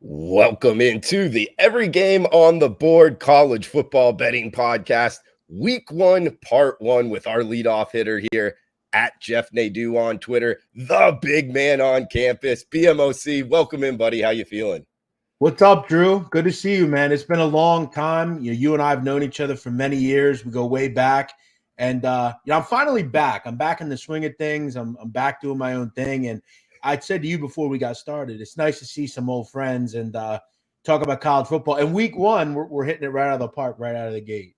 Welcome into the Every Game on the Board college football betting podcast, week one, part one, with our leadoff hitter here at Jeff Nadeau on Twitter, the big man on campus, BMOC. Welcome in, buddy. How you feeling? What's up, Drew? Good to see you, man. It's been a long time. You and I have known each other for many years. We go way back. And, I'm finally back. I'm back in the swing of things. I'm back doing my own thing. And I said to you before we got started, it's nice to see some old friends and talk about college football. And week one, we're hitting it right out of the park, right out of the gate.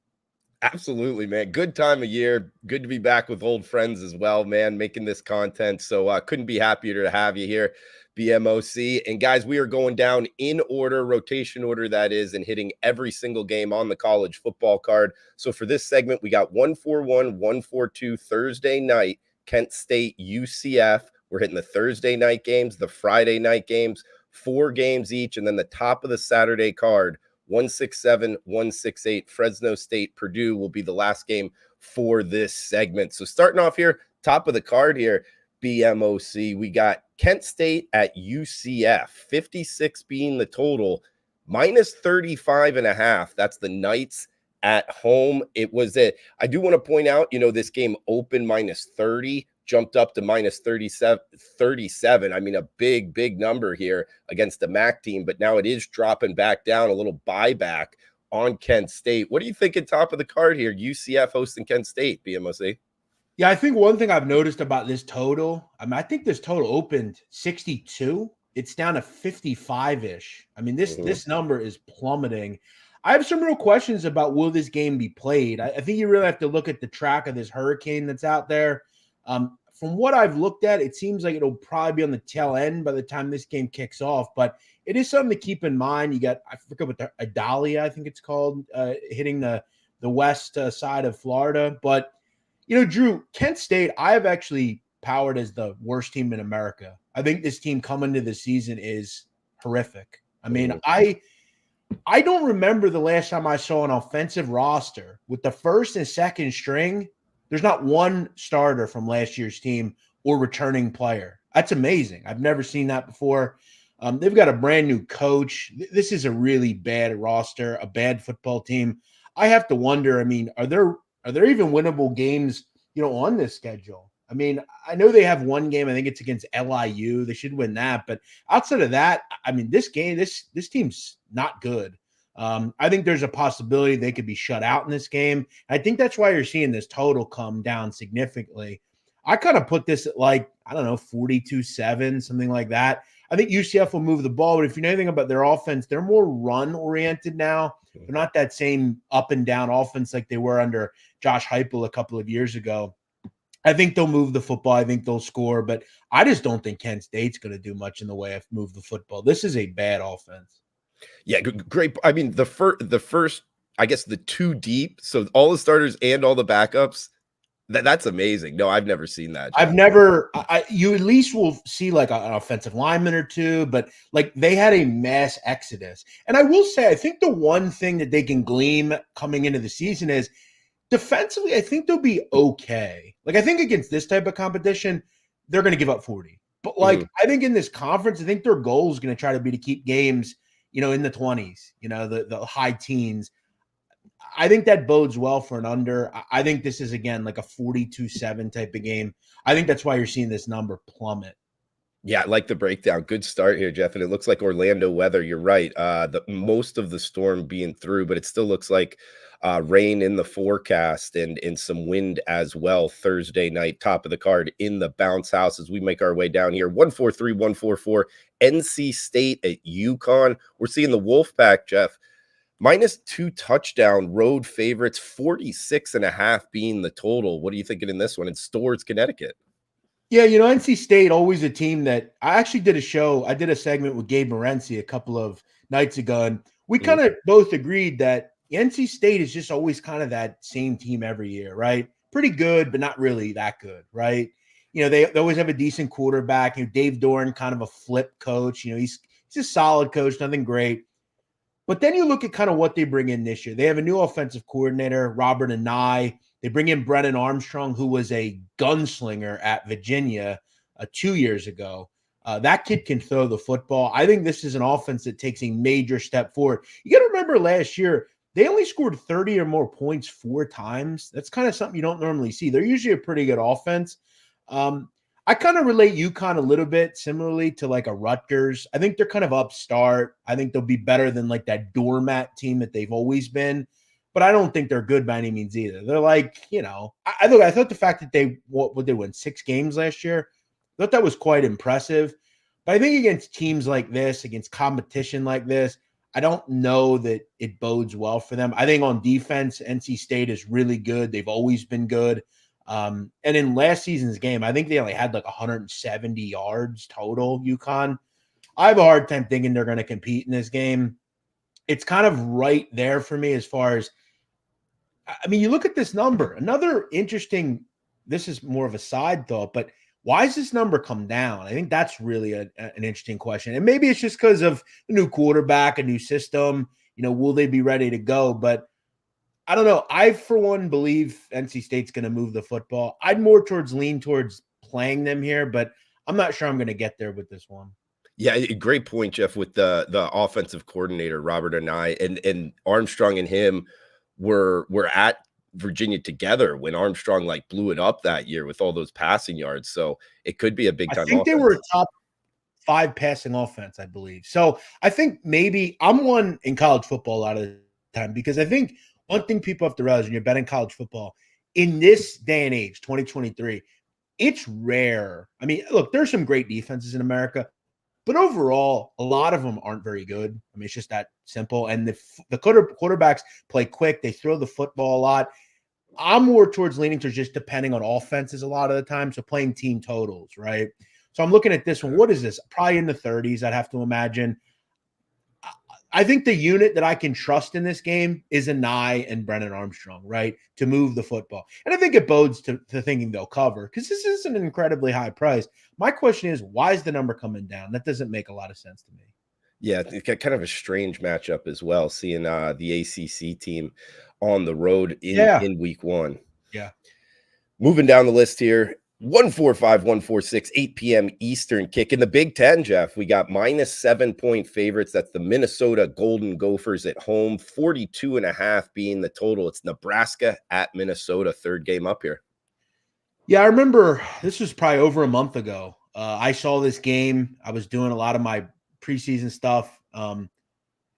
Absolutely, man. Good time of year. Good to be back with old friends as well, man, making this content. So couldn't be happier to have you here, BMOC. And guys, we are going down in order, rotation order that is, and hitting every single game on the college football card. So for this segment, we got 141, 142 Thursday night, Kent State, UCF. We're hitting the Thursday night games, the Friday night games, 4 games each, and then the top of the Saturday card, 167, 168, Fresno State, Purdue will be the last game for this segment. So starting off here, top of the card here, BMOC, we got Kent State at UCF, 56 being the total, minus 35.5. That's the Knights at home. I do want to point out, this game opened minus 30. Jumped up to minus 37. I mean, a big number here against the MAC team, but now it is dropping back down, a little buyback on Kent State. What do you think at top of the card here? UCF hosting Kent State, BMOC. Yeah, I think one thing I've noticed about this total, I think this total opened 62. It's down to 55-ish. I mean, this number is plummeting. I have some real questions about will this game be played. I think you really have to look at the track of this hurricane that's out there. From what I've looked at, it seems like it'll probably be on the tail end by the time this game kicks off, but it is something to keep in mind. You got, I forget what the Adalia, I think it's called, hitting the west side of Florida. But, Drew, Kent State, I have actually powered as the worst team in America. I think this team coming to the season is horrific. I mean, I don't remember the last time I saw an offensive roster with the first and second string. There's not one starter from last year's team or returning player. That's amazing. I've never seen that before. They've got a brand new coach. This is a really bad roster, a bad football team. I have to wonder, I mean, are there even winnable games, on this schedule? I mean, I know they have one game. I think it's against LIU. They should win that. But outside of that, I mean, this team's not good. I think there's a possibility they could be shut out in this game. I think that's why you're seeing this total come down significantly. I kind of put this at 42-7, something like that. I think UCF will move the ball, but if you know anything about their offense, they're more run-oriented now. They're not that same up-and-down offense like they were under Josh Heupel a couple of years ago. I think they'll move the football. I think they'll score, but I just don't think Kent State's going to do much in the way of move the football. This is a bad offense. Yeah, great. I mean, the first, I guess the 2 deep, so all the starters and all the backups, that's amazing. No, I've never seen that. You at least will see like an offensive lineman or two, but they had a mass exodus. And I will say, I think the one thing that they can glean coming into the season is defensively, I think they'll be okay. I think against this type of competition, they're going to give up 40. But I think in this conference, I think their goal is going to try to be to keep games in the 20s, the high teens. I think that bodes well for an under. I think this is, again, like a 42-7 type of game. I think that's why you're seeing this number plummet. Yeah, I like the breakdown. Good start here, Jeff. And it looks like Orlando weather. You're right. Most of the storm being through, but it still looks like rain in the forecast and some wind as well. Thursday night, top of the card in the bounce house as we make our way down here. 143, 144, NC State at UConn. We're seeing the Wolfpack, Jeff, minus 2 touchdown road favorites, 46.5 being the total. What are you thinking in this one? It's Storrs, Connecticut. Yeah, NC State, always a team that I actually did a segment with Gabe Morency a couple of nights ago, and we kind of both agreed that NC State is just always kind of that same team every year, right? Pretty good, but not really that good, right? They always have a decent quarterback. Dave Doran, kind of a flip coach. He's a solid coach, nothing great. But then you look at kind of what they bring in this year. They have a new offensive coordinator, Robert Anai. They bring in Brennan Armstrong, who was a gunslinger at Virginia 2 years ago. That kid can throw the football. I think this is an offense that takes a major step forward. You got to remember last year, they only scored 30 or more points 4 times. That's kind of something you don't normally see. They're usually a pretty good offense. I kind of relate UConn a little bit similarly to like a Rutgers. I think they're kind of upstart. I think they'll be better than like that doormat team that they've always been. But I don't think they're good by any means either. They're like, I thought the fact that they win 6 games last year, I thought that was quite impressive. But I think against teams like this, against competition like this, I don't know that it bodes well for them. I think on defense, NC State is really good. They've always been good. And in last season's game, I think they only had like 170 yards total, UConn. I have a hard time thinking they're going to compete in this game. It's kind of right there for me as far as, I mean, you look at this number. Another interesting, this is more of a side thought, but why has this number come down? I think that's really an interesting question. And maybe it's just because of a new quarterback, a new system. Will they be ready to go? But I don't know. I, for one, believe NC State's going to move the football. I'd more lean towards playing them here, but I'm not sure I'm going to get there with this one. Yeah, great point, Jeff, with the offensive coordinator, Robert and I, and Armstrong and him were at Virginia together when Armstrong like blew it up that year with all those passing yards. So it could be a big time. I think they were a top 5 passing offense, I believe. So I think maybe I'm one in college football a lot of the time because I think one thing people have to realize when you're betting college football in this day and age, 2023, it's rare. I mean, look, there's some great defenses in America, but overall, a lot of them aren't very good. I mean, it's just that simple. And the quarterbacks play quick. They throw the football a lot. I'm more towards leaning towards just depending on offenses a lot of the time. So playing team totals, right? So I'm looking at this one. What is this? Probably in the 30s, I'd have to imagine. I think the unit that I can trust in this game is Anai and Brennan Armstrong, right, to move the football. And I think it bodes to thinking they'll cover because this is an incredibly high price. My question is, why is the number coming down? That doesn't make a lot of sense to me. Yeah, kind of a strange matchup as well, seeing the ACC team on the road in week 1. Yeah. Moving down the list here, 145, 146, 8 p.m. Eastern kick. In the Big Ten, Jeff, we got minus 7-point favorites. That's the Minnesota Golden Gophers at home, 42.5 being the total. It's Nebraska at Minnesota, third game up here. Yeah, I remember this was probably over a month ago. I saw this game. I was doing a lot of my preseason stuff. And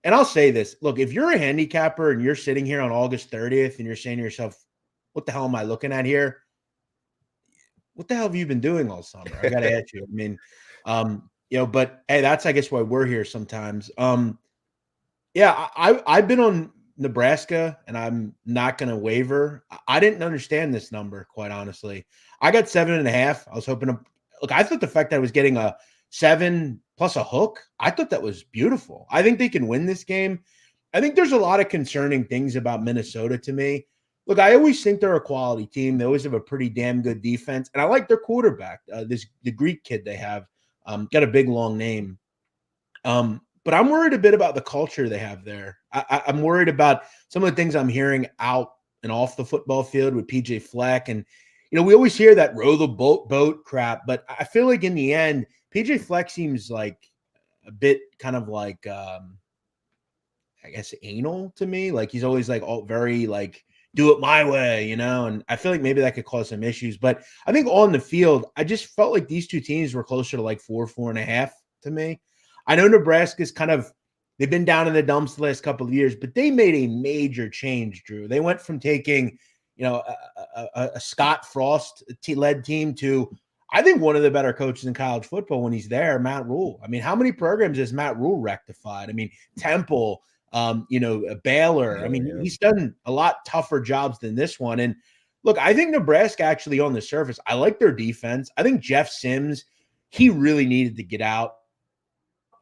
I'll say this. Look, if you're a handicapper and you're sitting here on August 30th and you're saying to yourself, what the hell am I looking at here? What the hell have you been doing all summer? I got to ask you. I mean, but hey, that's, I guess, why we're here sometimes. Yeah, I've been on Nebraska and I'm not going to waver. I didn't understand this number, quite honestly. I got 7.5. I was hoping to look. I thought the fact that I was getting a 7 plus a hook, I thought that was beautiful. I think they can win this game. I think there's a lot of concerning things about Minnesota to me. Look, I always think they're a quality team. They always have a pretty damn good defense. And I like their quarterback, the Greek kid they have. Got a big, long name. But I'm worried a bit about the culture they have there. I'm worried about some of the things I'm hearing out and off the football field with PJ Fleck. And, we always hear that row the boat crap. But I feel like in the end, PJ Fleck seems like a bit kind of like, I guess, anal to me. Like he's always like all very like, do it my way, and I feel like maybe that could cause some issues. But I think on the field, I just felt like these two teams were closer to like 4.5 to me. I know Nebraska's they've been down in the dumps the last couple of years, but they made a major change, Drew. They went from taking, a Scott Frost-led team to, I think, one of the better coaches in college football when he's there, Matt Rule. I mean, how many programs has Matt Rule rectified? I mean, Temple, Baylor. I mean, he's done a lot tougher jobs than this one. And look, I think Nebraska actually on the surface, I like their defense. I think Jeff Sims, he really needed to get out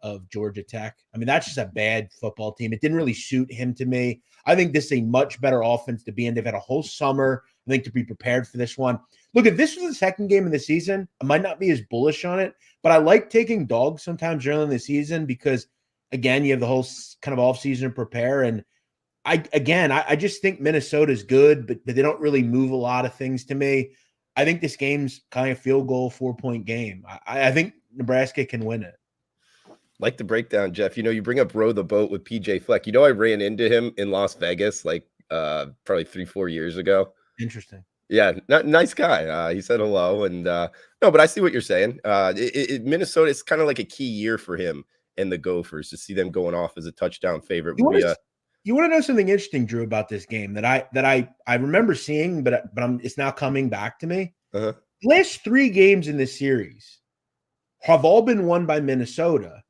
of Georgia Tech. I mean, that's just a bad football team. It didn't really suit him to me. I think this is a much better offense to be in. They've had a whole summer, I think, to be prepared for this one. Look, if this was the second game of the season, I might not be as bullish on it, but I like taking dogs sometimes early in the season because, again, you have the whole kind of offseason to prepare. And I just think Minnesota's good, but they don't really move a lot of things to me. I think this game's kind of field goal, 4-point game. I think Nebraska can win it. Like the breakdown, Jeff. You bring up Row the Boat with PJ Fleck. I ran into him in Las Vegas like probably 3-4 years ago. Interesting. Yeah, nice guy. He said hello, and no, but I see what you're saying. Minnesota is kind of like a key year for him and the Gophers to see them going off as a touchdown favorite. You want to know something interesting, Drew, about this game that I remember seeing, but it's now coming back to me. Uh-huh. The last 3 games in this series have all been won by Minnesota,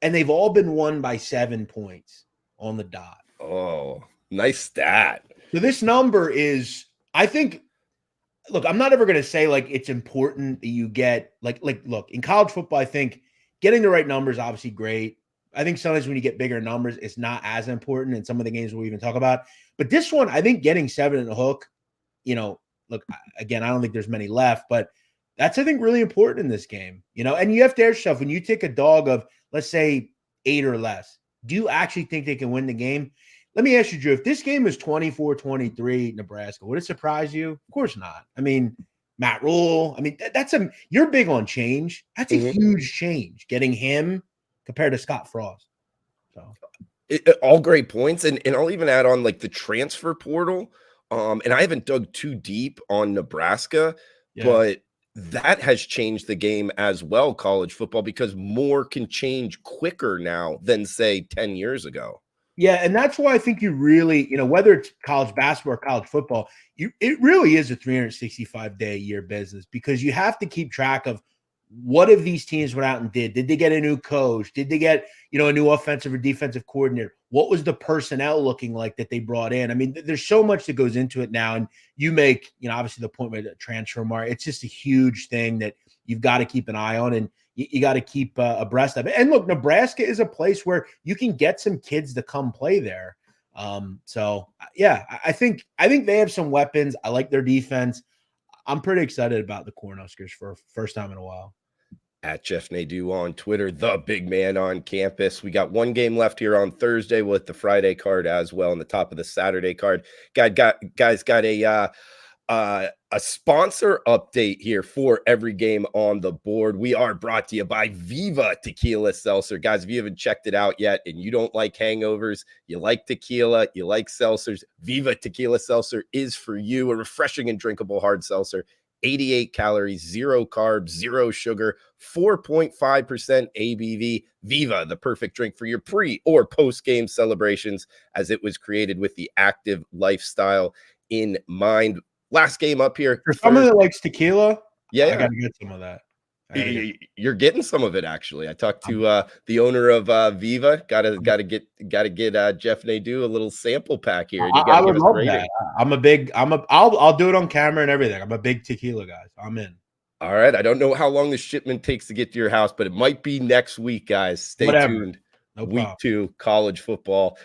and they've all been won by 7 points on the dot. Oh, nice stat. So this number is, I think. Look, I'm not ever going to say like it's important that you get like look, in college football, I think getting the right number is obviously great. I think sometimes when you get bigger numbers, it's not as important in some of the games we'll even talk about. But this one, I think getting 7 in the hook, look, again, I don't think there's many left, but that's, I think, really important in this game, and you have to ask yourself, when you take a dog of, let's say, 8 or less, do you actually think they can win the game? Let me ask you, Drew, if this game is 24-23 Nebraska, would it surprise you? Of course not. I mean, Matt Rule, you're big on change. That's a huge change, getting him compared to Scott Frost. So all great points. And I'll even add on like the transfer portal. And I haven't dug too deep on Nebraska, but that has changed the game as well, college football, because more can change quicker now than, say, 10 years ago. Yeah, and that's why I think you really, whether it's college basketball or college football, it really is a 365-day-a-year business, because you have to keep track of what have these teams went out and did. Did they get a new coach? Did they get, a new offensive or defensive coordinator? What was the personnel looking like that they brought in? I mean, there's so much that goes into it now, and you make, obviously the point with the transfer market. It's just a huge thing that you've got to keep an eye on, and you got to keep abreast of it. And look, Nebraska is a place where you can get some kids to come play there. So yeah, I think they have some weapons. I like their defense. I'm pretty excited about the Cornhuskers for first time in a while. At Jeff Nadeau on Twitter, the big man on campus. We got one game left here on Thursday with the Friday card as well, and the top of the Saturday card. Guys got a sponsor update here for every game on the board. We are brought to you by Viva Tequila Seltzer. Guys, if you haven't checked it out yet and you don't like hangovers, you like tequila, you like seltzers, Viva Tequila Seltzer is for you. A refreshing and drinkable hard seltzer. 88 calories, 0 carbs, 0 sugar, 4.5% ABV. Viva, the perfect drink for your pre or post-game celebrations, as it was created with the active lifestyle in mind. Last game up here. For someone that likes tequila, I got to get some of that. You're getting some of it, actually. I talked to the owner of Viva. Got to get Jeff Nadeau a little sample pack here. I would love that. I'll do it on camera and everything. I'm a big tequila guy. So I'm in. All right. I don't know how long the shipment takes to get to your house, but it might be next week, guys. Stay tuned. No Week problem. 2, college football.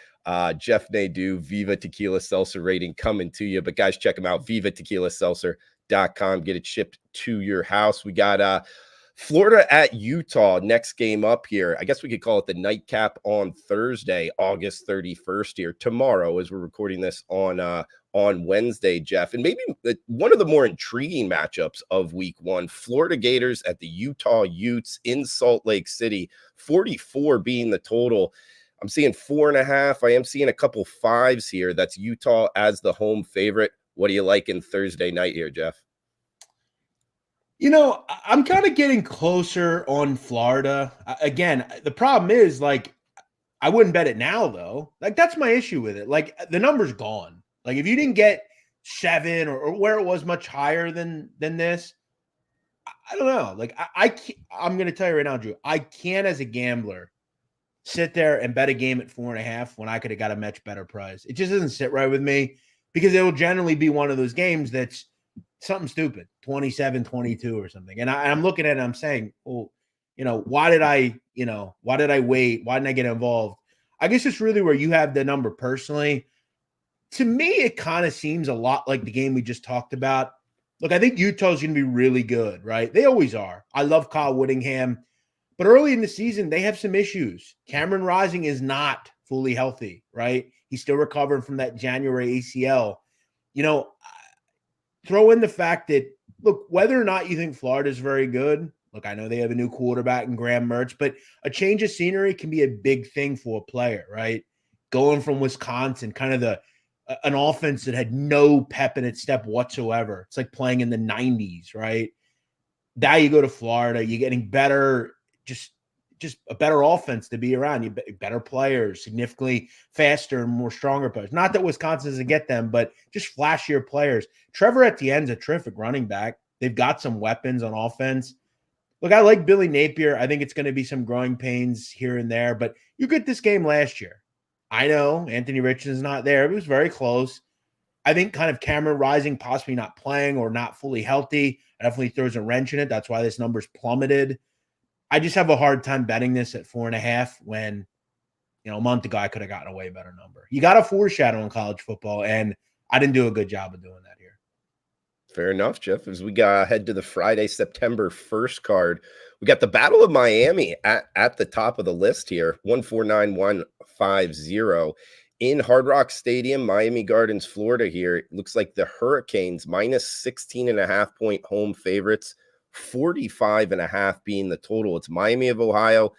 Jeff Nadeau, Viva Tequila Seltzer rating coming to you. But guys, check them out. VivaTequilaSeltzer.com. Get it shipped to your house. We got Florida at Utah next game up here. I guess we could call it the nightcap on Thursday, August 31st here, tomorrow, as we're recording this on Wednesday, Jeff. And maybe one of the more intriguing matchups of week 1, Florida Gators at the Utah Utes in Salt Lake City, 44 being the total. I'm seeing 4.5. I am seeing a couple 5s here. That's Utah as the home favorite. What do you like in Thursday night here, Jeff? I'm kind of getting closer on Florida. Again, the problem is, like, I wouldn't bet it now, though. Like, that's my issue with it. Like, the number's gone. Like, if you didn't get 7 or where it was much higher than this, I don't know. Like, I'm going to tell you right now, Drew, I can't, as a gambler, sit there and bet a game at 4.5 when I could have got a much better price. It just doesn't sit right with me, because it will generally be one of those games that's something stupid, 27-22 or something. And I'm looking at it and I'm saying, well, why did I wait? Why didn't I get involved? I guess it's really where you have the number personally. To me, it kind of seems a lot like the game we just talked about. Look, I think Utah's going to be really good, right? They always are. I love Kyle Whittingham. But early in the season, they have some issues. Cameron Rising is not fully healthy, right? He's still recovering from that January ACL. Throw in the fact that, look, whether or not you think Florida is very good, Look, I know they have a new quarterback in Graham Mertz, but a change of scenery can be a big thing for a player, right? Going from Wisconsin, kind of an offense that had no pep in its step whatsoever. It's like playing in the 90s, right? Now you go to Florida, you're getting better, just a better offense to be around. You better players, significantly faster and more stronger players. Not that Wisconsin doesn't get them, but just flashier players. Trevor Etienne's a terrific running back. They've got some weapons on offense. Look, I like Billy Napier. I think it's going to be some growing pains here and there, but you get this game last year. I know Anthony Richardson's not there. It was very close. I think kind of Cameron Rising possibly not playing or not fully healthy definitely throws a wrench in it. That's why this number's plummeted. I just have a hard time betting this at 4.5 when, a month ago I could have gotten a way better number. You got to foreshadow in college football, and I didn't do a good job of doing that here. Fair enough, Jeff. As we head to the Friday, September 1st card, we got the Battle of Miami at the top of the list here, 149150 in Hard Rock Stadium, Miami Gardens, Florida here. It looks like the Hurricanes minus 16.5 point home favorites, 45.5 being the total. It's Miami of Ohio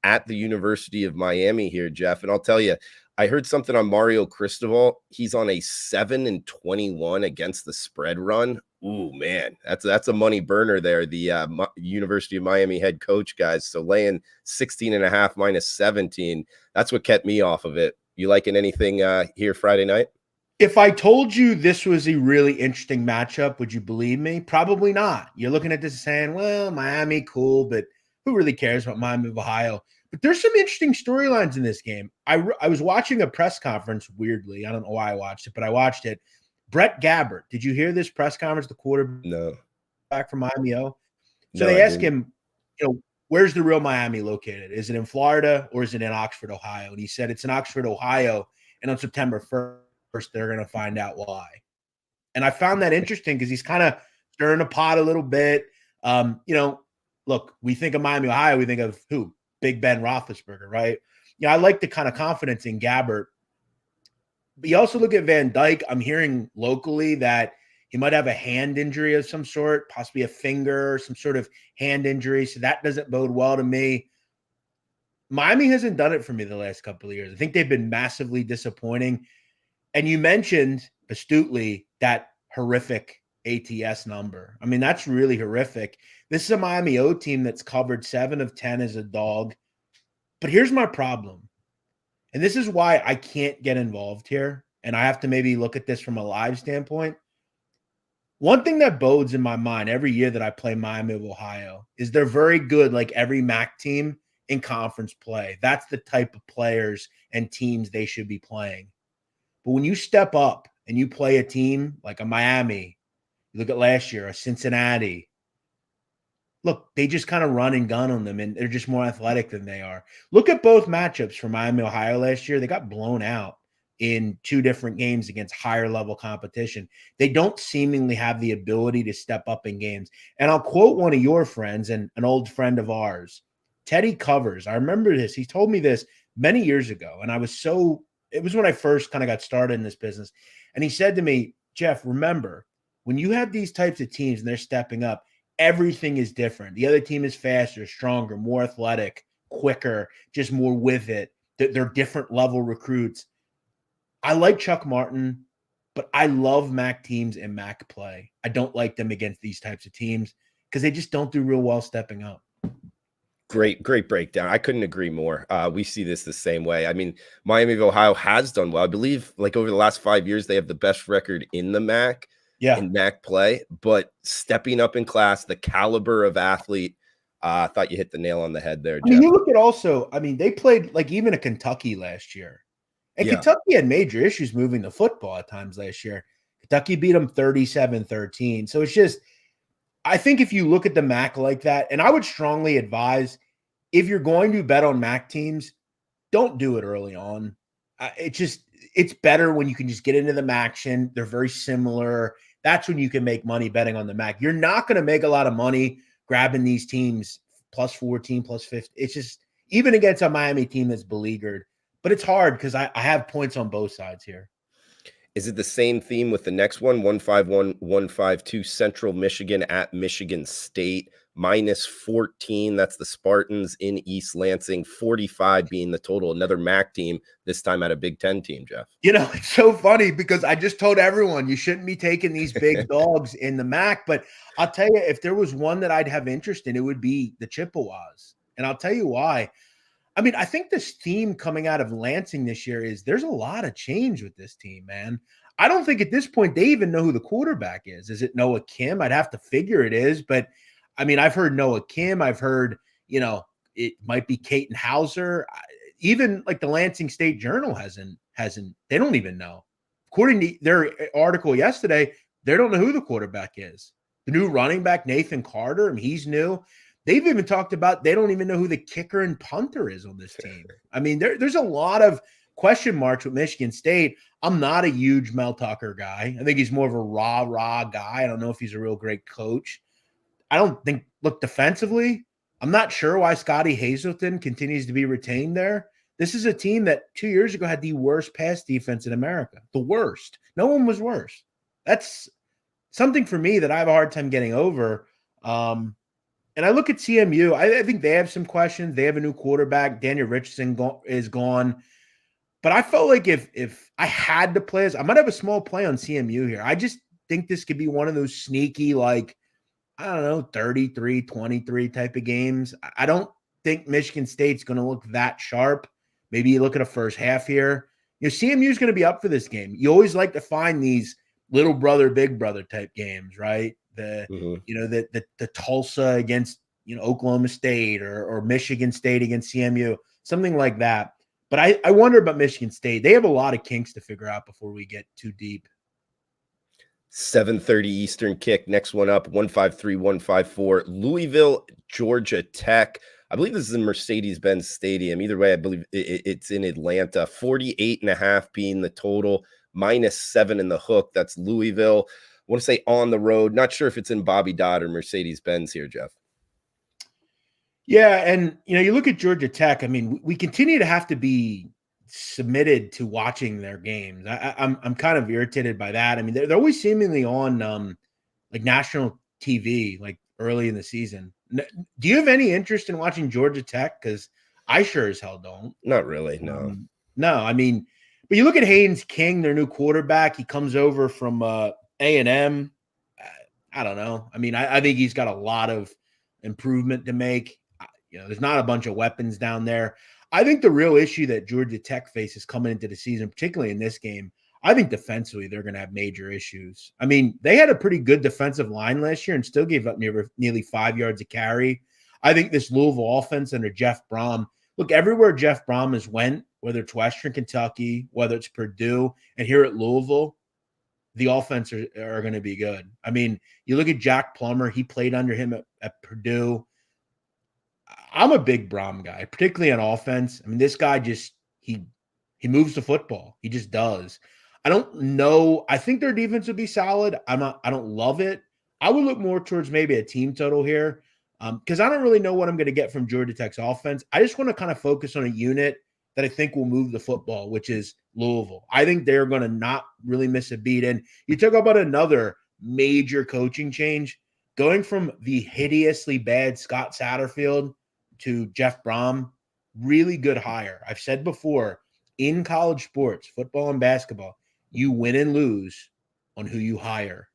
at the University of Miami here, Jeff. And I'll tell you, I heard something on Mario Cristobal. He's on a 7-21 against the spread run. Ooh, man, that's a money burner there. The University of Miami head coach, guys. So laying 16.5 minus 17, that's what kept me off of it. You liking anything here Friday night? If I told you this was a really interesting matchup, would you believe me? Probably not. You're looking at this saying, well, Miami, cool, but who really cares about Miami of Ohio? But there's some interesting storylines in this game. I was watching a press conference, weirdly. I don't know why I watched it, but I watched it. Brett Gabbert. Did you hear this press conference, the quarterback from Miami O? So they asked him, where's the real Miami located? Is it in Florida or is it in Oxford, Ohio? And he said it's in Oxford, Ohio. And on September 1st, they're going to find out why. And I found that interesting because he's kind of stirring the pot a little bit. Look, we think of Miami, Ohio. We think of who? Big Ben Roethlisberger, right? I like the kind of confidence in Gabbert. But you also look at Van Dyke. I'm hearing locally that he might have a hand injury of some sort, possibly a finger, some sort of hand injury. So that doesn't bode well to me. Miami hasn't done it for me the last couple of years. I think they've been massively disappointing. And you mentioned astutely that horrific ATS number. I mean, that's really horrific. This is a Miami O team that's covered 7 of 10 as a dog. But here's my problem. And this is why I can't get involved here. And I have to maybe look at this from a live standpoint. One thing that bodes in my mind every year that I play Miami of Ohio is they're very good, like every MAC team, in conference play. That's the type of players and teams they should be playing. But when you step up and you play a team like a Miami, you look at last year, a Cincinnati, look, they just kind of run and gun on them, and they're just more athletic than they are. Look at both matchups for Miami, Ohio last year. They got blown out in 2 different games against higher level competition. They don't seemingly have the ability to step up in games. And I'll quote one of your friends and an old friend of ours, Teddy Covers. I remember this. He told me this many years ago, and it was when I first kind of got started in this business. And he said to me, Jeff, remember, when you have these types of teams and they're stepping up, everything is different. The other team is faster, stronger, more athletic, quicker, just more with it. They're different level recruits. I like Chuck Martin, but I love MAC teams and MAC play. I don't like them against these types of teams because they just don't do real well stepping up. Great breakdown. I couldn't agree more. We see this the same way. I mean, Miami of Ohio has done well. I believe like over the last 5 years, they have the best record in the MAC. In MAC play, but stepping up in class, the caliber of athlete, I thought you hit the nail on the head there, Jeff. I mean, you look at also, they played like even a Kentucky last year. And Kentucky had major issues moving the football at times last year. Kentucky beat them 37-13. So it's just, I think if you look at the MAC like that, and I would strongly advise, if you're going to bet on MAC teams, don't do it early on. It's better when you can just get into the action. They're very similar. That's when you can make money betting on the MAC. You're not going to make a lot of money grabbing these teams plus 14, plus 50. It's just, even against a Miami team that's beleaguered. But it's hard because I have points on both sides here. Is it the same theme with the next one? 151-152 Central Michigan at Michigan State. -14. That's the Spartans in East Lansing. 45 being the total. Another MAC team, this time at a Big Ten team, Jeff. It's so funny because I just told everyone you shouldn't be taking these big dogs in the MAC. But I'll tell you, if there was one that I'd have interest in, it would be the Chippewas. And I'll tell you why. I mean, I think this theme coming out of Lansing this year is there's a lot of change with this team, man. I don't think at this point they even know who the quarterback is. Is it Noah Kim? I'd have to figure it is. But, I mean, I've heard Noah Kim. I've heard, it might be Caton Hauser. Even like the Lansing State Journal hasn't, they don't even know. According to their article yesterday, they don't know who the quarterback is. The new running back, Nathan Carter, I mean, he's new. They've even talked about they don't even know who the kicker and punter is on this team. I mean, there's a lot of question marks with Michigan State. I'm not a huge Mel Tucker guy. I think he's more of a rah guy. I don't know if he's a real great coach. I don't think, look, defensively, I'm not sure why Scotty Hazelton continues to be retained there. This is a team that 2 years ago had the worst pass defense in America. The worst. No one was worse. That's something for me that I have a hard time getting over. And I look at CMU. I think they have some questions. They have a new quarterback. Daniel Richardson is gone. But I felt like if I had to play I might have a small play on CMU here. I just think this could be one of those sneaky, like, I don't know, 33-23 type of games. I don't think Michigan State's going to look that sharp. Maybe you look at a first half here. CMU is going to be up for this game. You always like to find these little brother, big brother type games, right? The Tulsa against Oklahoma State or Michigan State against CMU, something like that. But I wonder about Michigan State. They have a lot of kinks to figure out before we get too deep. 7:30 Eastern kick. Next one up, 153-154. Louisville, Georgia Tech. I believe this is in Mercedes-Benz Stadium. Either way, I believe it's in Atlanta. 48.5 being the total, -7 in the hook. That's Louisville. I want to say on the road. Not sure if it's in Bobby Dodd or Mercedes-Benz here, Jeff. Yeah, and you look at Georgia Tech. I mean, we continue to have to be submitted to watching their games. I'm kind of irritated by that. I mean, they're always seemingly on like national TV, like early in the season. Do you have any interest in watching Georgia Tech? Because I sure as hell don't. Not really, no. No, I mean, but you look at Haynes King, their new quarterback. He comes over from A&M. I don't know. I mean, I think he's got a lot of improvement to make. There's not a bunch of weapons down there. I think the real issue that Georgia Tech faces coming into the season, particularly in this game, I think defensively they're going to have major issues. I mean, they had a pretty good defensive line last year and still gave up nearly 5 yards a carry. I think this Louisville offense under Jeff Brom, look, everywhere Jeff Brom has went, whether it's Western Kentucky, whether it's Purdue, and here at Louisville, the offense are going to be good. I mean, you look at Jack Plummer, he played under him at Purdue. I'm a big Brom guy, particularly on offense. I mean, this guy just, he moves the football. He just does. I don't know. I think their defense would be solid. I don't love it. I would look more towards maybe a team total here because I don't really know what I'm going to get from Georgia Tech's offense. I just want to kind of focus on a unit that I think will move the football, which is Louisville. I think they're going to not really miss a beat. And you talk about another major coaching change, going from the hideously bad Scott Satterfield to Jeff Brom, really good hire. I've said before, in college sports, football and basketball, you win and lose on who you hire.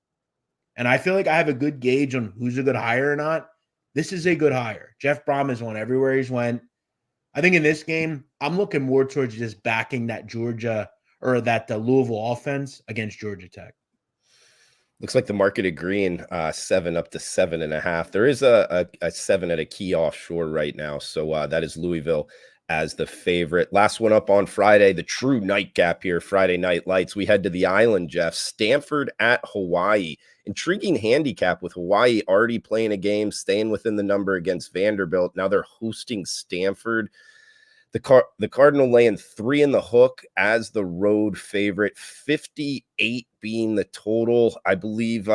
And I feel like I have a good gauge on who's a good hire or not. This is a good hire. Jeff Brom has won everywhere he's went. I think in this game, I'm looking more towards just backing that Georgia or that Louisville offense against Georgia Tech. Looks like the market agreeing 7 up to 7.5. There is a 7 at a key offshore right now. So that is Louisville as the favorite. Last one up on Friday, the true nightcap here, Friday Night Lights. We head to the island, Jeff. Stanford at Hawaii. Intriguing handicap with Hawaii already playing a game, staying within the number against Vanderbilt. Now they're hosting Stanford. The Cardinal laying 3 in the hook as the road favorite, 58 being the total. I believe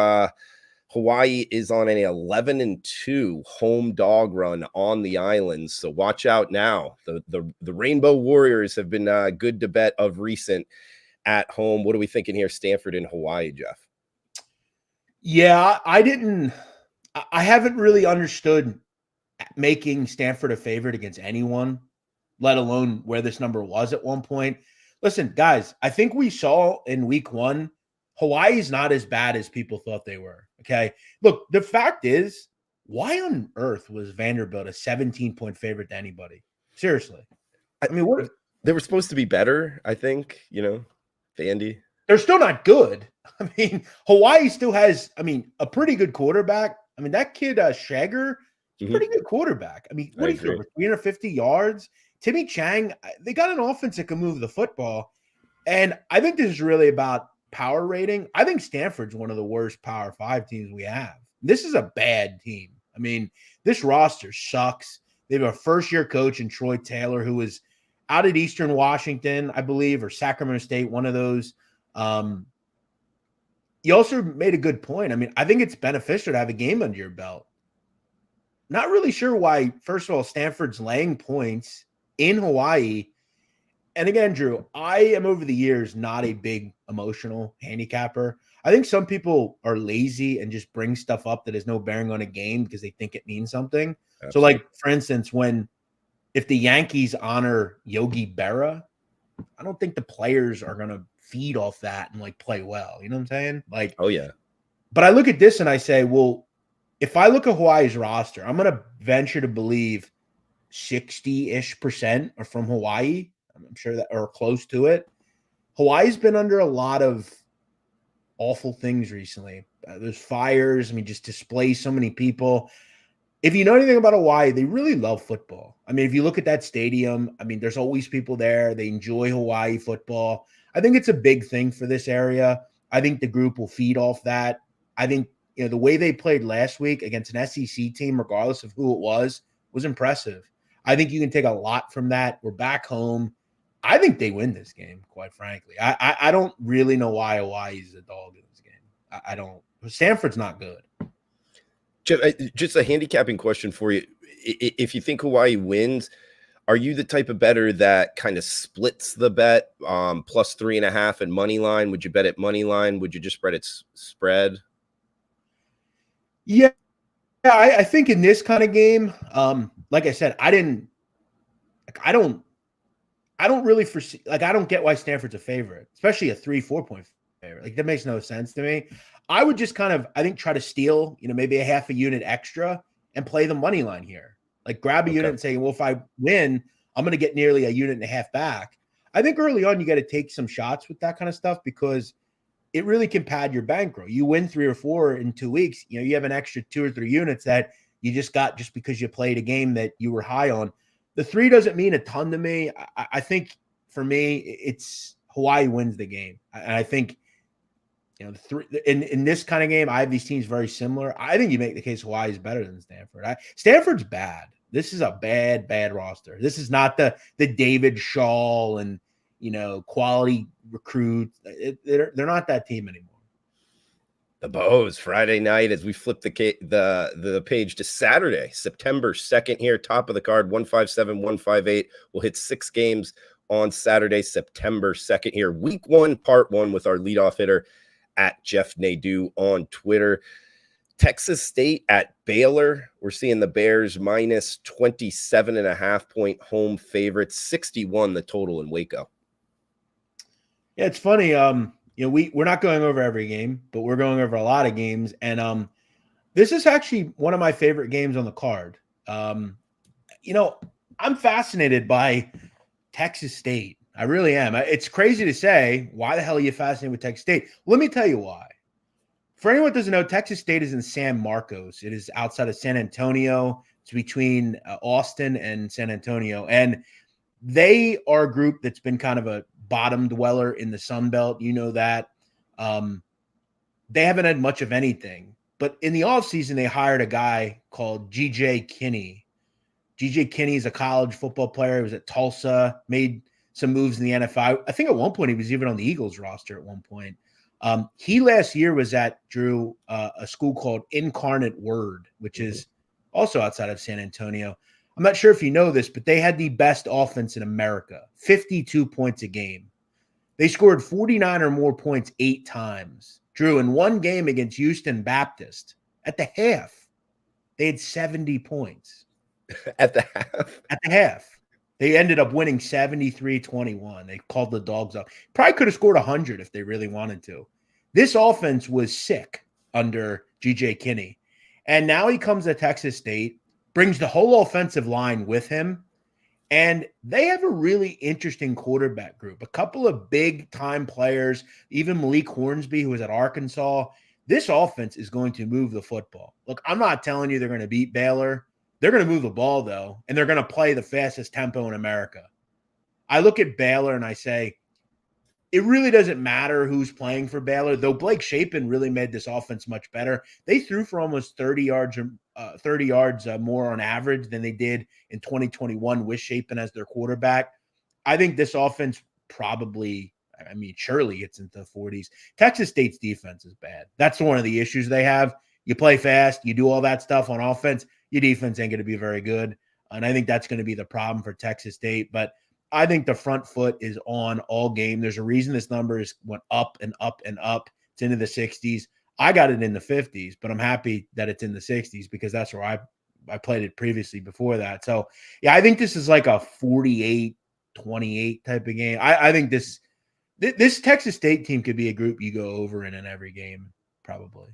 Hawaii is on an 11-2 home dog run on the island. So watch out now. The Rainbow Warriors have been good to bet of recent at home. What are we thinking here, Stanford and Hawaii, Jeff? Yeah, I didn't I haven't really understood making Stanford a favorite against anyone, let alone where this number was at one point. Listen, guys, I think we saw in week 1, Hawaii's not as bad as people thought they were. Okay. Look, the fact is, why on earth was Vanderbilt a 17-point favorite to anybody? Seriously. I mean, what? They were supposed to be better, I think, Vandy. They're still not good. I mean, Hawaii still has, a pretty good quarterback. I mean, that kid, Shager, he's a pretty good quarterback. I mean, what do you feel? 350 yards? Timmy Chang, they got an offense that can move the football. And I think this is really about power rating. I think Stanford's one of the worst Power 5 teams we have. This is a bad team. I mean, this roster sucks. They have a first-year coach in Troy Taylor who was out at Eastern Washington, I believe, or Sacramento State, one of those. You also made a good point. I mean, I think it's beneficial to have a game under your belt. Not really sure why, first of all, Stanford's laying points in Hawaii. And again, Drew, I am over the years not a big emotional handicapper. I think some people are lazy and just bring stuff up that has no bearing on a game because they think it means something. Absolutely. So, like, for instance, if the Yankees honor Yogi Berra, I don't think the players are going to feed off that and, like, play well. You know what I'm saying? Like, oh, yeah. But I look at this and I say, well, if I look at Hawaii's roster, I'm going to venture to believe 60-ish% are from Hawaii. I'm sure that, or close to it. Hawaii's been under a lot of awful things recently. There's fires. I mean, just displace so many people. If you know anything about Hawaii, they really love football. I mean, if you look at that stadium, I mean, there's always people there. They enjoy Hawaii football. I think it's a big thing for this area. I think the group will feed off that. I think, the way they played last week against an SEC team, regardless of who it was impressive. I think you can take a lot from that. We're back home. I think they win this game, quite frankly. I don't really know why Hawaii's a dog in this game. I don't. Stanford's not good. Jeff, just a handicapping question for you. If you think Hawaii wins, are you the type of bettor that kind of splits the bet, plus 3.5 and money line? Would you bet at money line? Would you just bet its spread? Yeah, I think in this kind of game, like I said, I don't really foresee, I don't get why Stanford's a favorite, especially a 3-4 point favorite. Like, that makes no sense to me. I would just kind of, I think, try to steal, maybe a half a unit extra and play the money line here. Like, grab a unit and say, well, if I win, I'm going to get nearly a unit and a half back. I think early on, you got to take some shots with that kind of stuff because it really can pad your bankroll. You win 3 or 4 in 2 weeks, you have an extra 2 or 3 units that you just got just because you played a game that you were high on. The 3 doesn't mean a ton to me. I think for me, it's Hawaii wins the game. And I think, the 3 in this kind of game, I have these teams very similar. I think you make the case Hawaii is better than Stanford. Stanford's bad. This is a bad roster. This is not the David Shaw and, quality recruit. They're not that team anymore. The Bows Friday night as we flip the page to Saturday, September 2nd here, top of the card, 157, 158. We'll hit 6 games on Saturday, September 2nd here. Week 1, part 1 with our leadoff hitter at Jeff Nadeau on Twitter. Texas State at Baylor. We're seeing the Bears minus 27.5 point home favorites, 61 the total in Waco. Yeah, it's funny. We're not going over every game, but we're going over a lot of games. And this is actually one of my favorite games on the card. I'm fascinated by Texas State. I really am. It's crazy to say, why the hell are you fascinated with Texas State? Let me tell you why. For anyone who doesn't know, Texas State is in San Marcos. It is outside of San Antonio. It's between Austin and San Antonio. And they are a group that's been kind of a bottom dweller in the Sun Belt. You know that. They haven't had much of anything. But in the offseason, they hired a guy called G.J. Kinney. G.J. Kinney is a college football player. He was at Tulsa, made some moves in the NFL. I think at one point he was even on the Eagles roster at one point. He last year was at, Drew, a school called Incarnate Word, which is also outside of San Antonio. I'm not sure if you know this, but they had the best offense in America, 52 points a game. They scored 49 or more points 8 times. Drew, in one game against Houston Baptist at the half. They had 70 points at the half. at the half. They ended up winning 73-21. They called the dogs up. Probably could have scored 100 if they really wanted to. This offense was sick under G.J. Kinney. And now he comes to Texas State, brings the whole offensive line with him, and they have a really interesting quarterback group. A couple of big-time players, even Malik Hornsby, who was at Arkansas. This offense is going to move the football. Look, I'm not telling you they're going to beat Baylor. They're going to move the ball, though, and they're going to play the fastest tempo in America. I look at Baylor and I say, it really doesn't matter who's playing for Baylor, though Blake Shapen really made this offense much better. They threw for almost 30 yards more on average than they did in 2021 with Shapen as their quarterback. I think this offense surely gets into the 40s. Texas State's defense is bad. That's one of the issues they have. You play fast, you do all that stuff on offense, your defense ain't going to be very good. And I think that's going to be the problem for Texas State. But I think the front foot is on all game. There's a reason this number went up and up and up. It's into the 60s. I got it in the 50s, but I'm happy that it's in the 60s because that's where I played it previously before that. So, yeah, I think this is like a 48-28 type of game. I think this Texas State team could be a group you go over in every game, probably.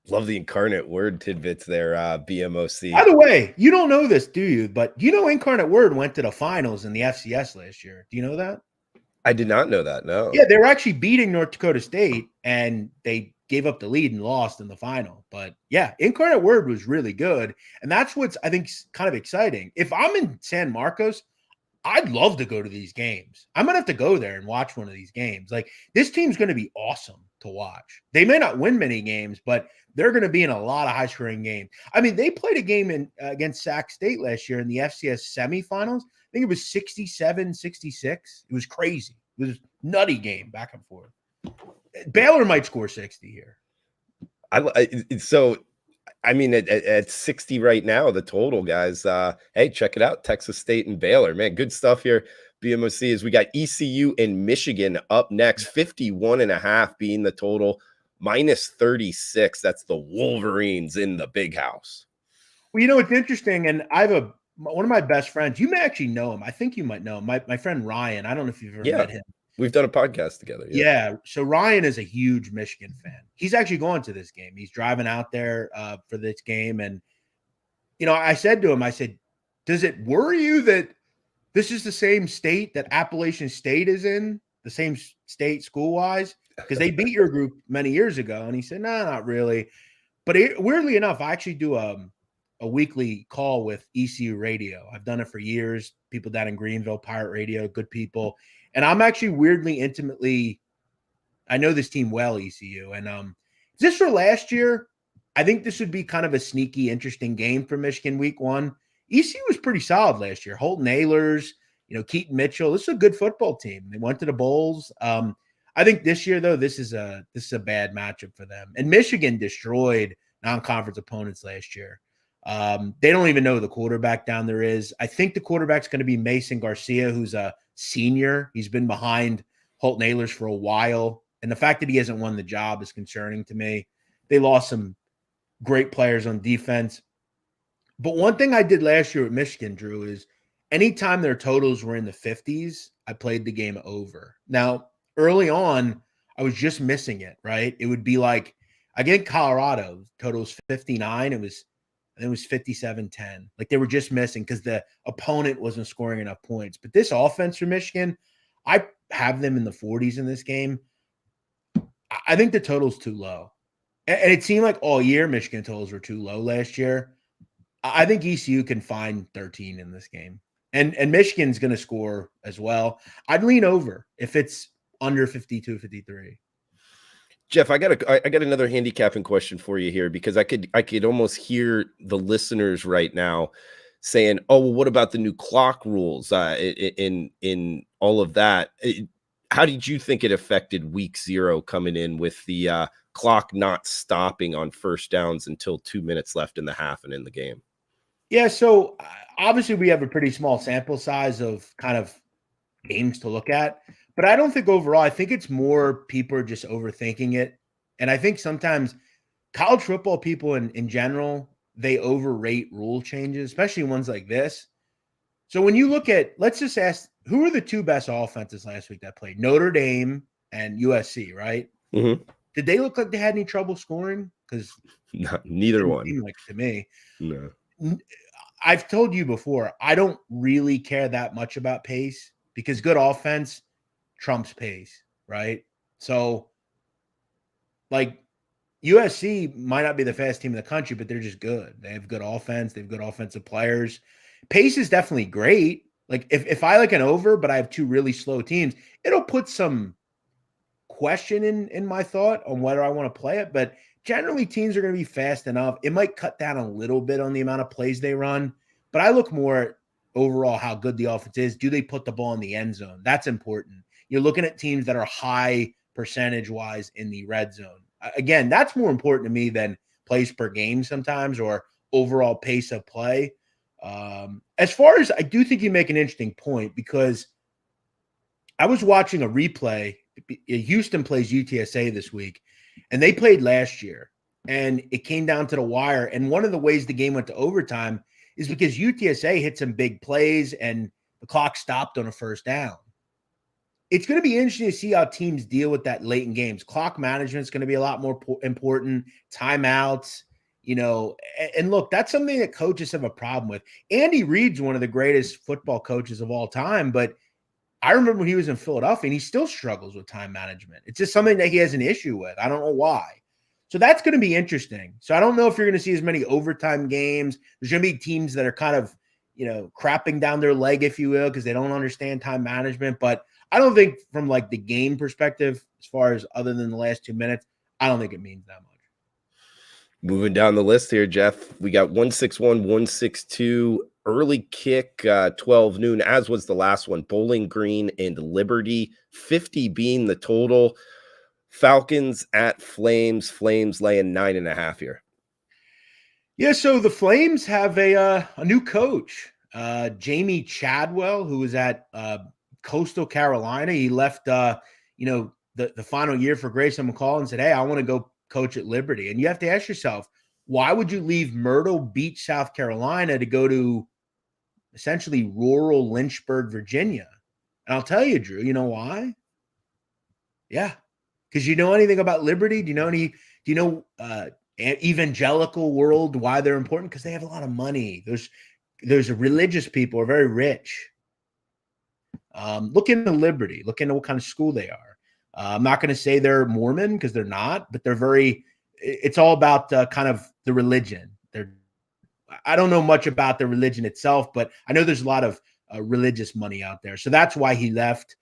Love the Incarnate Word tidbits there, BMOC. By the way, you don't know this, do you? But you know Incarnate Word went to the finals in the FCS last year. Do you know that? I did not know that, no. Yeah, they were actually beating North Dakota State, and they gave up the lead and lost in the final. But, yeah, Incarnate Word was really good, and that's what's, I think, kind of exciting. If I'm in San Marcos, I'd love to go to these games. I'm going to have to go there and watch one of these games. Like, this team's going to be awesome to watch. They may not win many games, but they're going to be in a lot of high-scoring games. I mean, they played a game against Sac State last year in the FCS semifinals. I think it was 67-66. It was crazy. It was a nutty game back and forth. Baylor might score 60 here. At 60 right now, the total, guys. Hey, check it out. Texas State and Baylor. Man, good stuff here. BMOC is we got ECU and Michigan up next. 51.5 being the total. Minus 36. That's the Wolverines in the big house. Well, you know, it's interesting. And I have one of my best friends. You may actually know him. I think you might know him. My friend Ryan. I don't know if you've ever met him. We've done a podcast together. Yeah. So Ryan is a huge Michigan fan. He's actually going to this game. He's driving out there for this game. And, you know, I said to him, I said, does it worry you that this is the same state that Appalachian State is in, the same state school-wise? Because they beat your group many years ago. And he said, no, not really. But weirdly enough, I actually do a weekly call with ECU Radio. I've done it for years. People down in Greenville, Pirate Radio, good people. And I'm actually weirdly intimately, I know this team well, ECU. And just for last year, I think this would be kind of a sneaky, interesting game for Michigan week 1. ECU was pretty solid last year. Holton Ahlers, Keaton Mitchell. This is a good football team. They went to the bowls. I think this year, though, this is a bad matchup for them. And Michigan destroyed non-conference opponents last year. They don't even know who the quarterback down there is. I think the quarterback's going to be Mason Garcia, who's a senior. He's been behind Holton Ahlers for a while. And the fact that he hasn't won the job is concerning to me. They lost some great players on defense. But one thing I did last year with Michigan, Drew, is anytime their totals were in the 50s, I played the game over. Now, early on, I was just missing it, right? It would be like, again, Colorado, totals 59. It was 57-10. Like they were just missing because the opponent wasn't scoring enough points. But this offense for Michigan, I have them in the 40s in this game. I think the total's too low. And it seemed like all year Michigan totals were too low last year. I think ECU can find 13 in this game. And Michigan's going to score as well. I'd lean over if it's under 52, 53. Jeff, I got another handicapping question for you here because I could almost hear the listeners right now saying, "Oh, well, what about the new clock rules in all of that?" How did you think it affected week 0 coming in with the clock not stopping on first downs until 2 minutes left in the half and in the game? Yeah, so obviously we have a pretty small sample size of kind of games to look at. But I don't think overall, I think it's more people are just overthinking it. And I think sometimes college football people in general, they overrate rule changes, especially ones like this. So when you look at, let's just ask, who are the two best offenses last week that played? Notre Dame and USC, right? Mm-hmm. Did they look like they had any trouble scoring? Because neither one. seem like to me. No. I've told you before, I don't really care that much about pace because good offense trumps pace, right? So, like, USC might not be the fastest team in the country, but they're just good. They have good offense. They have good offensive players. Pace is definitely great. Like, if I like an over, but I have two really slow teams, it'll put some question in my thought on whether I want to play it. But generally, teams are going to be fast enough. It might cut down a little bit on the amount of plays they run, but I look more at overall how good the offense is. Do they put the ball in the end zone? That's important. You're looking at teams that are high percentage-wise in the red zone. Again, that's more important to me than plays per game sometimes or overall pace of play. As far as I do think you make an interesting point because I was watching a replay. Houston plays UTSA this week, and they played last year, and it came down to the wire. And one of the ways the game went to overtime is because UTSA hit some big plays, and the clock stopped on a first down. It's going to be interesting to see how teams deal with that late in games. Clock management is going to be a lot more important. Timeouts, and look, that's something that coaches have a problem with. Andy Reid's one of the greatest football coaches of all time, but I remember when he was in Philadelphia and he still struggles with time management. It's just something that he has an issue with. I don't know why. So that's going to be interesting. So I don't know if you're going to see as many overtime games. There's going to be teams that are kind of, crapping down their leg, if you will, because they don't understand time management. But I don't think from like the game perspective, as far as other than the last 2 minutes, I don't think it means that much. Moving down the list here, Jeff, we got 161, 162, early kick, 12 noon, as was the last one, Bowling Green and Liberty, 50 being the total. Falcons at Flames, Flames laying 9.5 here. Yeah, so the Flames have a new coach, Jamie Chadwell, who was at Coastal Carolina. He left, the final year for Grayson McCall and said, hey, I want to go coach at Liberty. And you have to ask yourself, why would you leave Myrtle Beach, South Carolina to go to essentially rural Lynchburg, Virginia? And I'll tell you, Drew, you know why? Yeah. Because you know anything about Liberty? Do you know evangelical world, why they're important? Because they have a lot of money. There's religious people who are very rich. Look into Liberty. Look into what kind of school they are. I'm not going to say they're Mormon because they're not, but it's all about kind of the religion. I don't know much about the religion itself, but I know there's a lot of religious money out there. So that's why he left.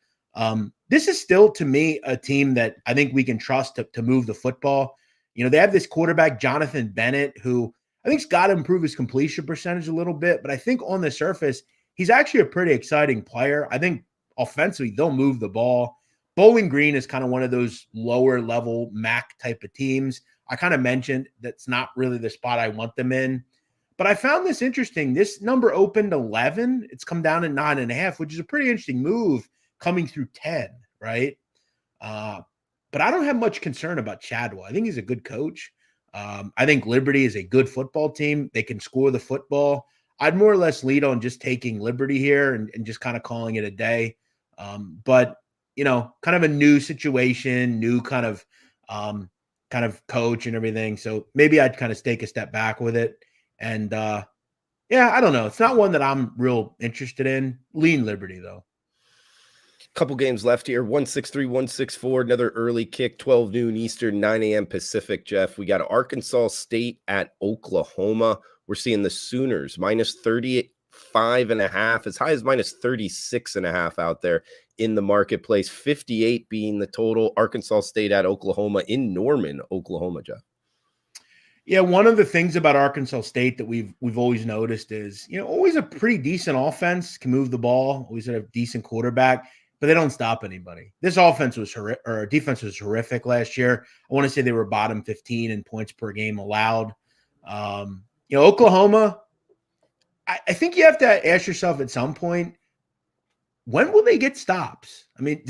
This is still, to me, a team that I think we can trust to move the football. They have this quarterback, Jonathan Bennett, who I think's got to improve his completion percentage a little bit, but I think on the surface, he's actually a pretty exciting player. I think offensively, they'll move the ball. Bowling Green is kind of one of those lower level MAC type of teams. I kind of mentioned that's not really the spot I want them in. But I found this interesting. This number opened 11. It's come down to 9.5, which is a pretty interesting move coming through 10, right? But I don't have much concern about Chadwell. I think he's a good coach. I think Liberty is a good football team. They can score the football. I'd more or less lead on just taking Liberty here and just kind of calling it a day. But kind of a new situation, new kind of coach and everything. So maybe I'd kind of take a step back with it. And I don't know. It's not one that I'm real interested in. Lean Liberty, though. Couple games left here. 163, 164, another early kick, 12 noon Eastern, 9 a.m. Pacific, Jeff. We got Arkansas State at Oklahoma. We're seeing the Sooners minus 35.5, as high as minus 36.5 out there in the marketplace. 58 being the total. Arkansas State at Oklahoma in Norman, Oklahoma, Jeff. Yeah, one of the things about Arkansas State that we've always noticed is, always a pretty decent offense, can move the ball, always had a decent quarterback, but they don't stop anybody. This offense defense was horrific last year. I want to say they were bottom 15 in points per game allowed. Oklahoma, I think you have to ask yourself at some point, when will they get stops? I mean,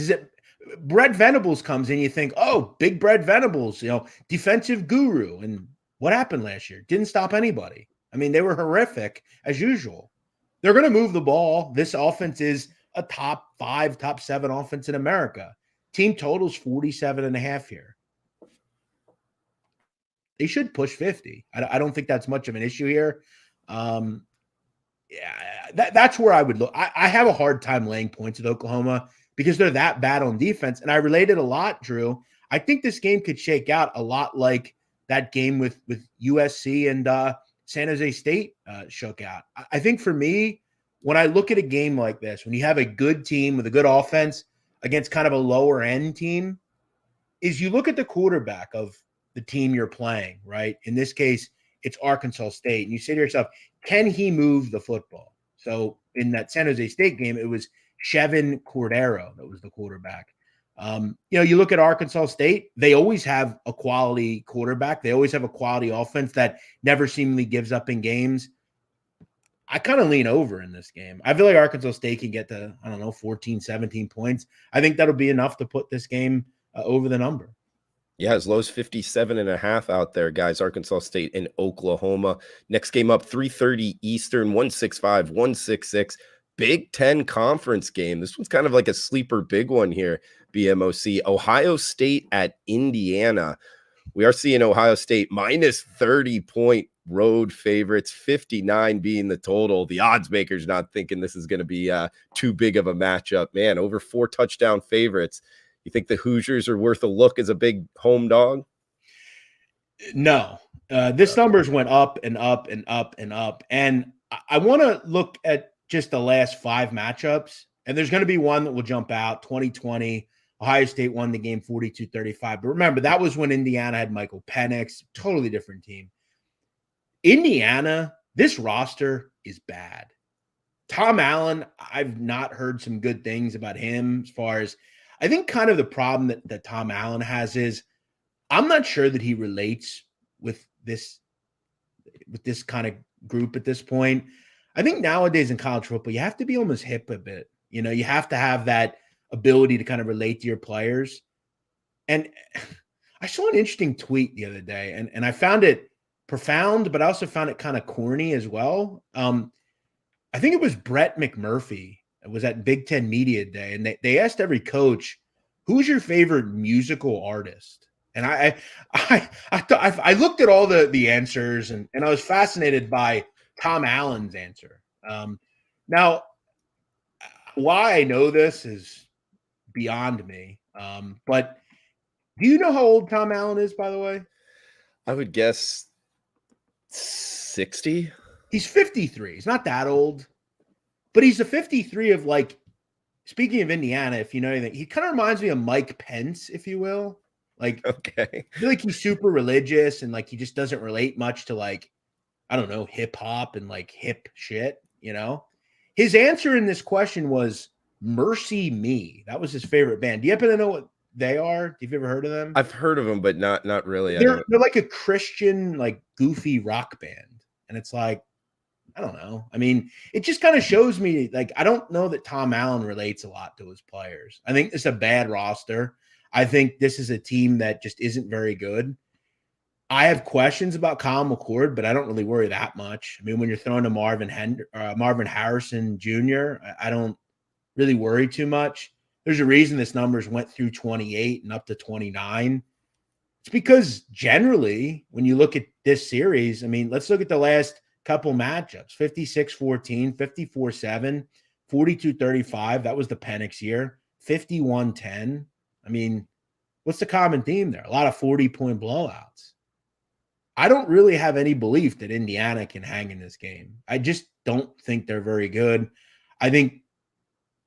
Brett Venables comes in, you think, oh, big Brett Venables, defensive guru. And What happened last year? Didn't stop anybody. I mean, they were horrific as usual. They're going to move the ball. This offense is a top 5, top 7 offense in America. Team total's 47.5 here. They should push 50. I don't think that's much of an issue here. That's where I would look. I have a hard time laying points at Oklahoma because they're that bad on defense. And I related a lot, Drew. I think this game could shake out a lot like that game with USC and San Jose State shook out. I think for me, when I look at a game like this, when you have a good team with a good offense against kind of a lower end team, is you look at the quarterback of the team you're playing, right? In this case, it's Arkansas State. And you say to yourself, can he move the football? So in that San Jose State game, it was Chevin Cordero that was the quarterback. You look at Arkansas State, they always have a quality quarterback. They always have a quality offense that never seemingly gives up in games. I kind of lean over in this game. I feel like Arkansas State can get to, 14, 17 points. I think that'll be enough to put this game over the number. Yeah, as low as 57.5 out there, guys. Arkansas State and Oklahoma. Next game up, 3:30 Eastern, 165, 166. Big Ten conference game. This one's kind of like a sleeper big one here, BMOC. Ohio State at Indiana. We are seeing Ohio State minus 30-point road favorites, 59 being the total. The odds makers not thinking this is going to be too big of a matchup. Man, over 4 touchdown favorites. You think the Hoosiers are worth a look as a big home dog? No. This numbers went up and up and up and up. And I want to look at just the last 5 matchups. And there's going to be one that will jump out. 2020, Ohio State won the game 42-35. But remember, that was when Indiana had Michael Penix, totally different team. Indiana, this roster is bad. Tom Allen, I've not heard some good things about him as far as I think kind of the problem that Tom Allen has is I'm not sure that he relates with this kind of group at this point. I think nowadays in college football, you have to be almost hip a bit. You have to have that ability to kind of relate to your players. And I saw an interesting tweet the other day, and I found it profound, but I also found it kind of corny as well. I think it was Brett McMurphy. It was at Big Ten Media Day, and they asked every coach, "Who's your favorite musical artist?" And I looked at all the answers, and I was fascinated by Tom Allen's answer. Now, why I know this is beyond me. But do you know how old Tom Allen is, by the way? I would guess 60. He's 53. He's not that old. But he's a 53 of speaking of Indiana, if you know anything, he kind of reminds me of Mike Pence, if you will. Okay. I feel like he's super religious and he just doesn't relate much to hip hop and hip shit, His answer in this question was Mercy Me. That was his favorite band. Do you happen to know what they are? Have you ever heard of them? I've heard of them, but not really. They're like a Christian, goofy rock band. And it's I don't know. I mean, it just kind of shows me, I don't know that Tom Allen relates a lot to his players. I think it's a bad roster. I think this is a team that just isn't very good. I have questions about Kyle McCord, but I don't really worry that much. I mean, when you're throwing to Marvin Harrison Jr., I don't really worry too much. There's a reason this numbers went through 28 and up to 29. It's because generally, when you look at this series, I mean, let's look at the last couple matchups, 56-14, 54-7, 42-35. That was the Penix year. 51-10. I mean, what's the common theme there? A lot of 40-point blowouts. I don't really have any belief that Indiana can hang in this game. I just don't think they're very good. I think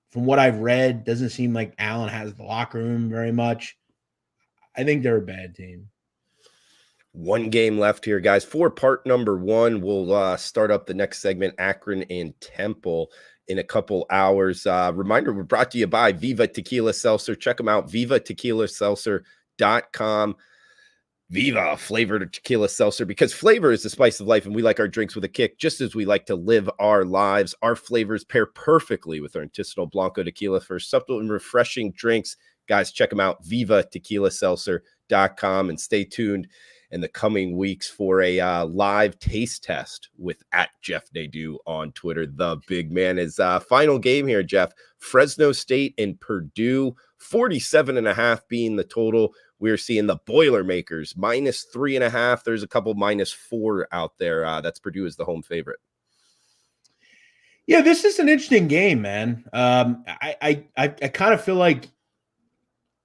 from what I've read, doesn't seem like Allen has the locker room very much. I think they're a bad team. One game left here, guys. For part number 1, we'll start up the next segment, Akron and Temple, in a couple hours. Reminder, we're brought to you by Viva Tequila Seltzer. Check them out, vivatequilaseltzer.com. Viva, flavored tequila seltzer, because flavor is the spice of life, and we like our drinks with a kick, just as we like to live our lives. Our flavors pair perfectly with our artisanal Blanco tequila for subtle and refreshing drinks. Guys, check them out, vivatequilaseltzer.com, and stay tuned in the coming weeks for a live taste test with @JeffNadu on Twitter. The big man is final game here, Jeff. Fresno State and Purdue, 47.5 being the total. We're seeing the Boilermakers -3.5. There's a couple -4 out there. That's Purdue as the home favorite. Yeah, this is an interesting game, man. I kind of feel like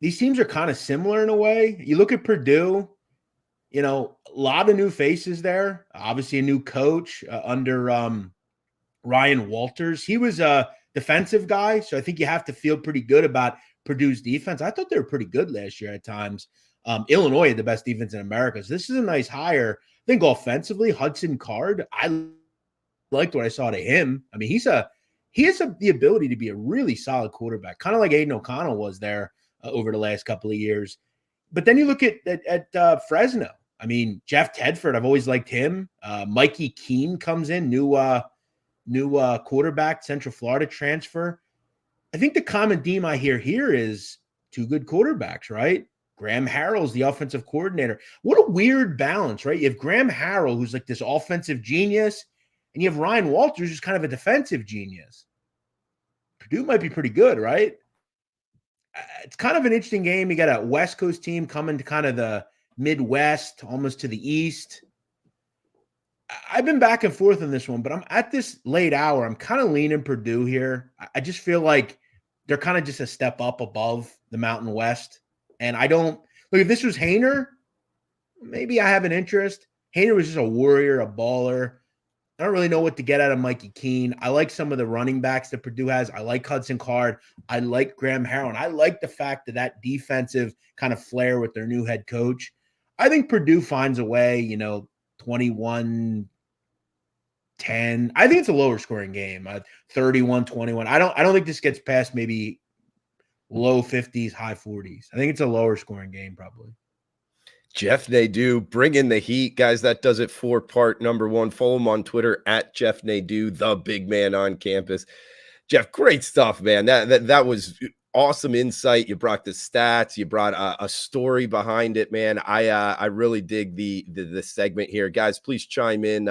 these teams are kind of similar in a way. You look at Purdue, you know, a lot of new faces there. Obviously, a new coach under Ryan Walters. He was a defensive guy, so I think you have to feel pretty good about Purdue's defense. I thought they were pretty good last year at times. Illinois had the best defense in America, so this is a nice hire. I think offensively, Hudson Card, I liked what I saw to him. I mean, he has the ability to be a really solid quarterback, kind of like Aiden O'Connell was there over the last couple of years. But then you look at Fresno. I mean, Jeff Tedford, I've always liked him. Mikey Keene comes in, new quarterback, Central Florida transfer. I think the common theme I hear here is two good quarterbacks, right? Graham Harrell's the offensive coordinator. What a weird balance, right? You have Graham Harrell, who's like this offensive genius, and you have Ryan Walters, who's kind of a defensive genius. Purdue might be pretty good, right? It's kind of an interesting game. You got a West Coast team coming to kind of the Midwest, almost to the East. I've been back and forth on this one, but I'm at this late hour. I'm kind of leaning Purdue here. I just feel like they're kind of just a step up above the Mountain West. And I don't look, if this was Haener, maybe I have an interest. Haener was just a warrior, a baller. I don't really know what to get out of Mikey Keene. I like some of the running backs that Purdue has. I like Hudson Card. I like Graham Harrell. I like the fact that defensive kind of flair with their new head coach. I think Purdue finds a way, 21-10. I think it's a lower scoring game, 31-21. I don't think this gets past maybe low 50s, high 40s. I think it's a lower scoring game probably. Jeff Nadeau, bring in the heat. Guys, that does it for part number 1. Follow him on Twitter @Jeff Nadeau, the big man on campus. Jeff, great stuff, man. That was awesome insight. You brought the stats. You brought a story behind it, man. I really dig the segment here. Guys, please chime in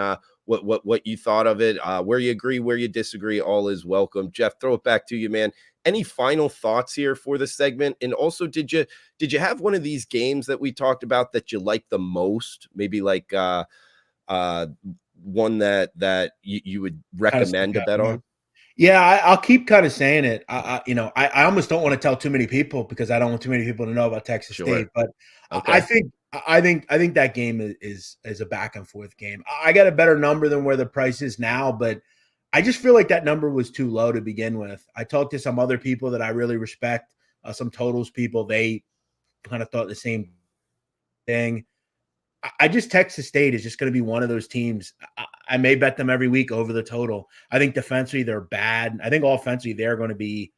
what you thought of it, where you agree, where you disagree. All is welcome. Jeff, throw it back to you, man. Any final thoughts here for the segment? And also, did you have one of these games that we talked about that you like the most? Maybe like one that you would recommend to bet on? Yeah, I'll keep kind of saying it. I almost don't want to tell too many people because I don't want too many people to know about Texas State. But okay. I think that game is a back and forth game. I got a better number than where the price is now, but I just feel like that number was too low to begin with. I talked to some other people that I really respect, some totals people. They kind of thought the same thing. Texas State is just going to be one of those teams. I may bet them every week over the total. I think defensively they're bad. I think offensively they're going to be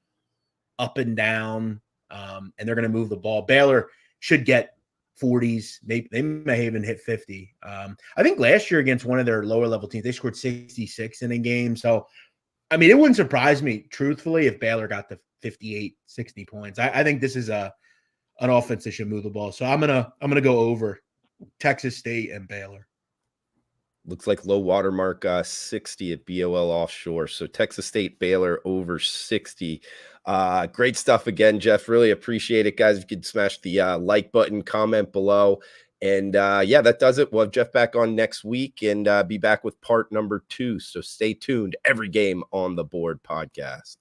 up and down, and they're going to move the ball. Baylor should get 40s. They may even hit 50. I think last year against one of their lower level teams, they scored 66 in a game. So, I mean, it wouldn't surprise me, truthfully, if Baylor got to 58, 60 points. I think this is an offense that should move the ball. So I'm gonna go over Texas State and Baylor. Looks like low watermark 60 at BOL Offshore. So Texas State, Baylor over 60. Great stuff again, Jeff. Really appreciate it, guys. If you could smash the like button, comment below. And yeah, that does it. We'll have Jeff back on next week and be back with part number 2. So stay tuned. Every Game on the Board podcast.